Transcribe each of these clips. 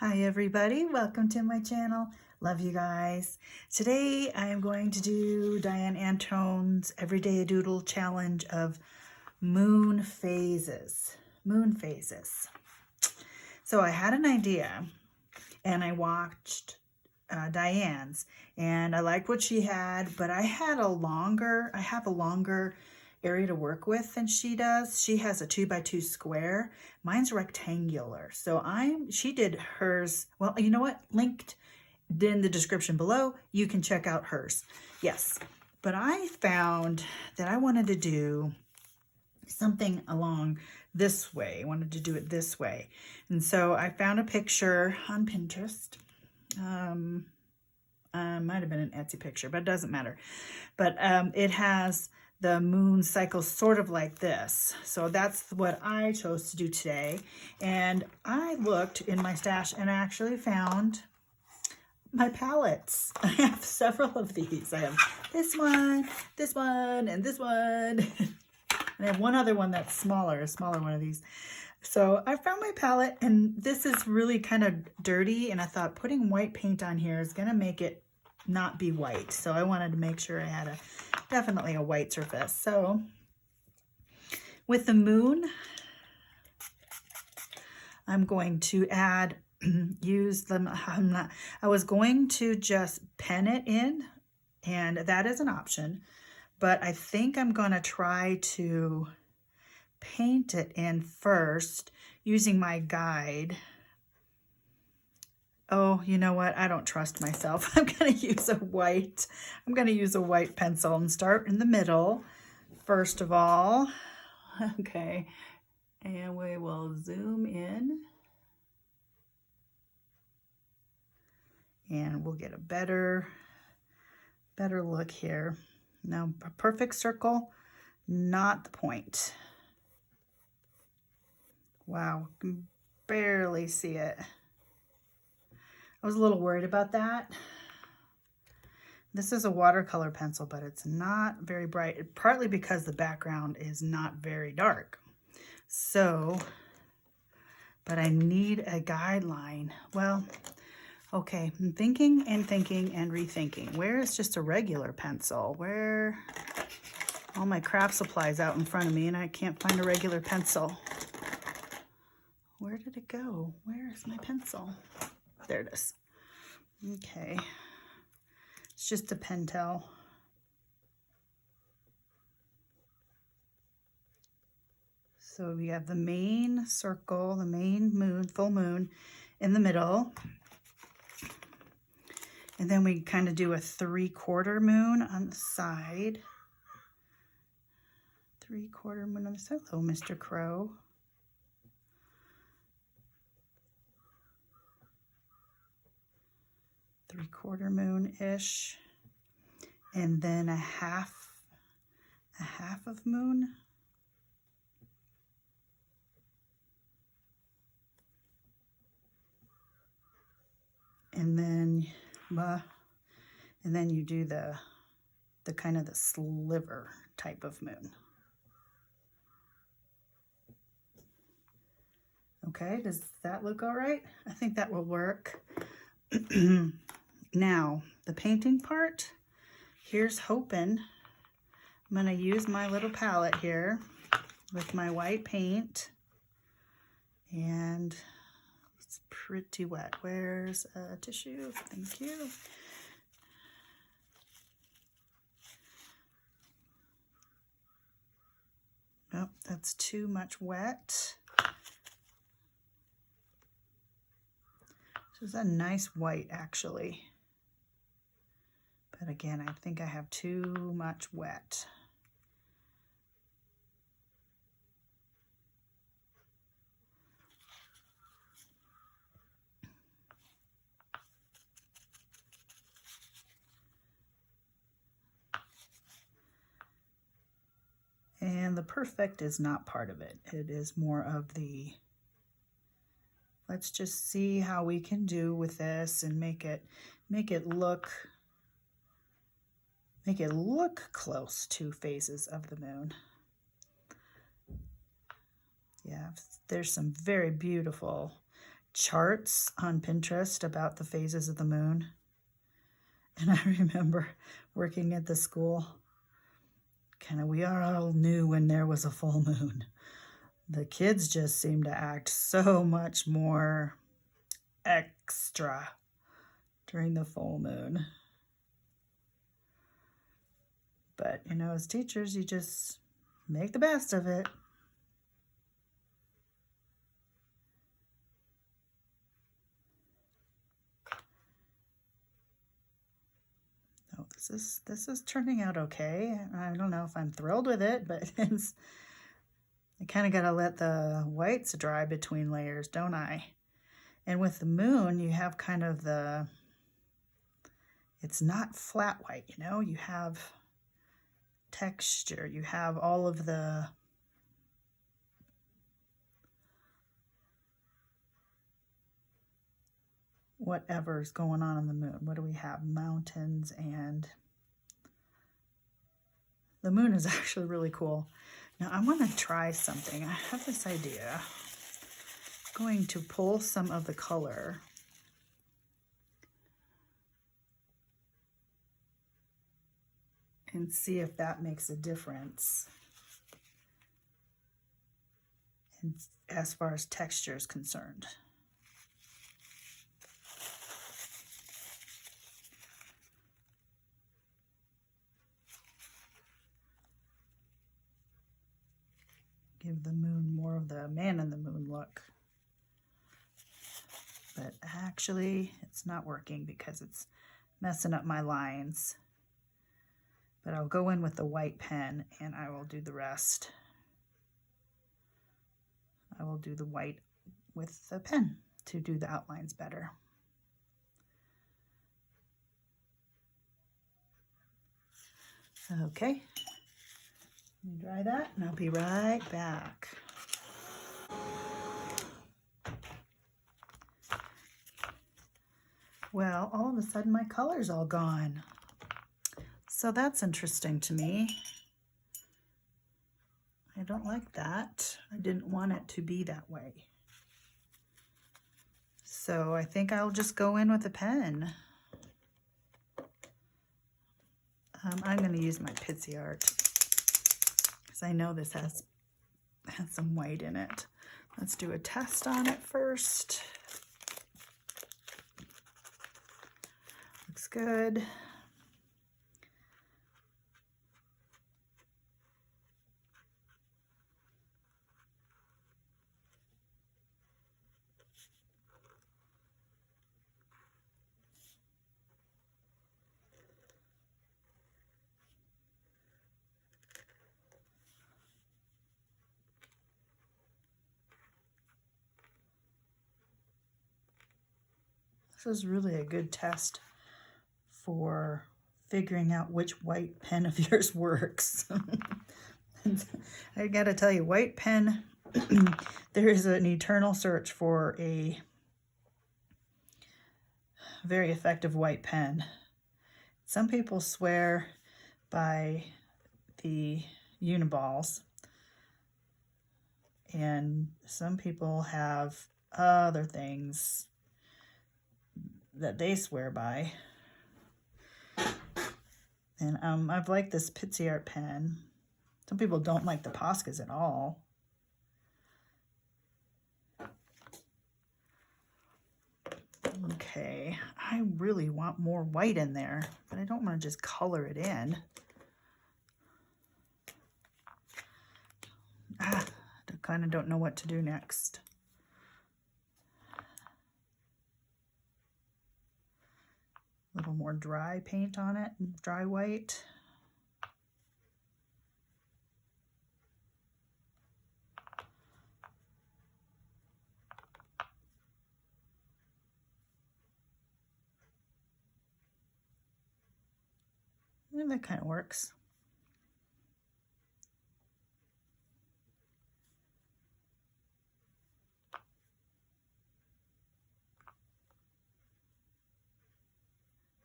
Hi everybody, welcome to my channel. Love you guys. Today I am going to do Diane Antone's Everyday Doodle challenge of moon phases. Moon phases. So I had an idea and I watched Diane's and I liked what she had, but I have a longer area to work with than she does. She has a 2x2 square. Mine's rectangular. So she did hers. Well, you know what? Linked in the description below. You can check out hers. Yes. But I found that I wanted to do something along this way. I wanted to do it this way. And so I found a picture on Pinterest. Might have been an Etsy picture, but it doesn't matter. But it has the moon cycle sort of like this. So that's what I chose to do today. And I looked in my stash and I actually found my palettes. I have several of these. I have this one, and this one. And I have one other one that's smaller, a smaller one of these. So I found my palette, and this is really kind of dirty, and I thought putting white paint on here is going to make it not be white. So I wanted to make sure I had definitely a white surface. So with the moon, I'm going to add, use them. I was going to just pen it in, and that is an option, but I think I'm going to try to paint it in first using my guide. Oh, you know what? I don't trust myself. I'm going to use a white pencil and start in the middle first of all. Okay. And we will zoom in. And we'll get a better look here. Now, a perfect circle, not the point. Wow, I can barely see it. I was a little worried about that. This is a watercolor pencil, but it's not very bright, partly because the background is not very dark. So, but I need a guideline. Well, okay, I'm thinking and rethinking. Where is just a regular pencil? Where all my craft supplies out in front of me and I can't find a regular pencil. Where did it go? Where is my pencil? There it is. Okay. It's just a Pentel. So we have the main circle, the main moon, full moon in the middle. And then we kind of do a 3/4 moon on the side. 3/4 moon on the side. Hello, Mr. Crow. Three-quarter moon-ish, and then a half of moon. And then you do the kind of the sliver type of moon. Okay, does that look all right? I think that will work. Now, the painting part, here's hoping. I'm going to use my little palette here with my white paint. And it's pretty wet. Where's a tissue? Thank you. Oh, that's too much wet. This is a nice white, actually. But again, I think I have too much wet. And the perfect is not part of it. It is more of the, let's just see how we can do with this and make it look close to phases of the moon. Yeah, there's some very beautiful charts on Pinterest about the phases of the moon. And I remember working at the school, we all knew when there was a full moon. The kids just seemed to act so much more extra during the full moon. But, you know, as teachers, you just make the best of it. Oh, this is turning out okay. I don't know if I'm thrilled with it, but I kind of got to let the whites dry between layers, don't I? And with the moon, you have kind of it's not flat white, you know? You have texture. You have all of the whatever's going on the moon. What do we have? Mountains, and the moon is actually really cool. Now I want to try something. I have this idea. I'm going to pull some of the color and see if that makes a difference as far as texture is concerned. Give the moon more of the man in the moon look. But actually, it's not working because it's messing up my lines. But I'll go in with the white pen and I will do the rest. I will do the white with the pen to do the outlines better. Okay. Let me dry that and I'll be right back. Well, all of a sudden my color's all gone. So that's interesting to me. I don't like that. I didn't want it to be that way. So I think I'll just go in with a pen. I'm going to use my Piziart because I know this has some white in it. Let's do a test on it first. Looks good. This is really a good test for figuring out which white pen of yours works. I gotta tell you, white pen, there is an eternal search for a very effective white pen. Some people swear by the Uniballs, and some people have other things that they swear by. And I've liked this Piziart pen. Some people don't like the Poscas at all. Okay, I really want more white in there, but I don't want to just color it in. I kind of don't know what to do next. A little more dry paint on it, dry white. And that kind of works.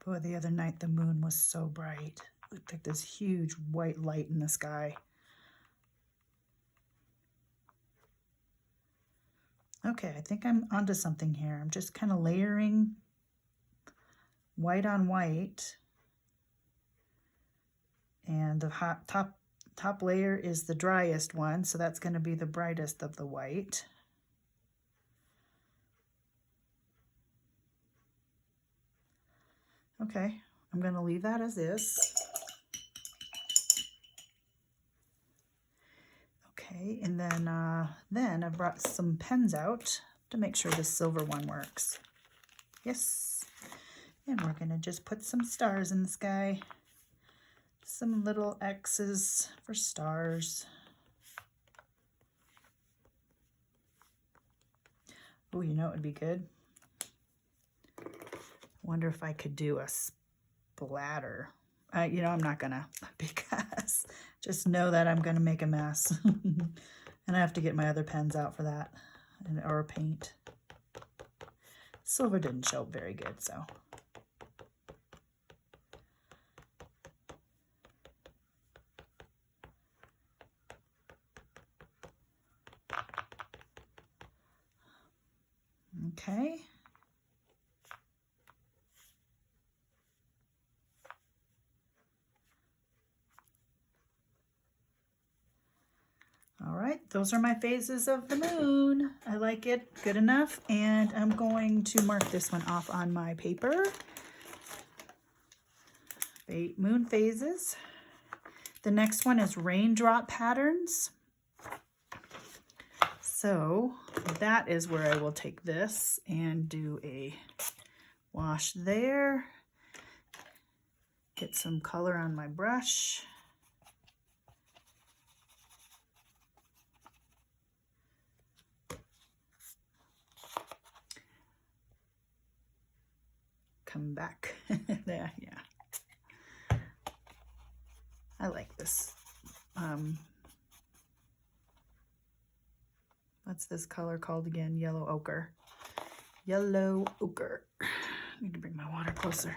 Boy, the other night the moon was so bright. It looked like this huge white light in the sky. Okay, I think I'm onto something here. I'm just kind of layering white on white. And the top layer is the driest one, so that's going to be the brightest of the white. Okay, I'm going to leave that as is. Okay, and then I brought some pens out to make sure the silver one works. Yes, and we're going to just put some stars in the sky. Some little X's for stars. Oh, you know it would be good? Wonder if I could do a splatter. You know, I'm not gonna, because just know that I'm gonna make a mess. And I have to get my other pens out for that, or paint. Silver didn't show up very good, so. Okay. All right, those are my phases of the moon. I like it good enough, and I'm going to mark this one off on my paper. Moon phases. The next one is raindrop patterns. So that is where I will take this and do a wash there. Get some color on my brush. Come back there, yeah. I like this. What's this color called again? Yellow ochre. Yellow ochre. I need to bring my water closer.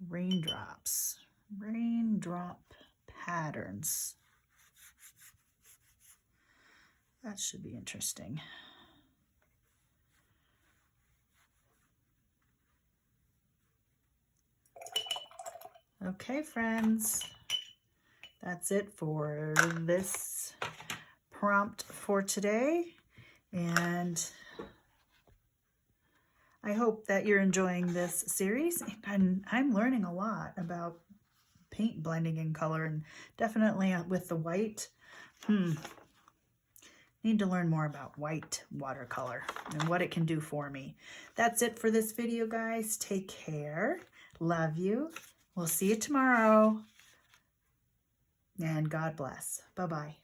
Raindrops. Raindrop patterns. That should be interesting. Okay, friends, that's it for this prompt for today, and I hope that you're enjoying this series. And I'm learning a lot about paint blending in color, and definitely with the white. Need to learn more about white watercolor and what it can do for me. That's it for this video, guys. Take care. Love you. We'll see you tomorrow. And God bless. Bye-bye.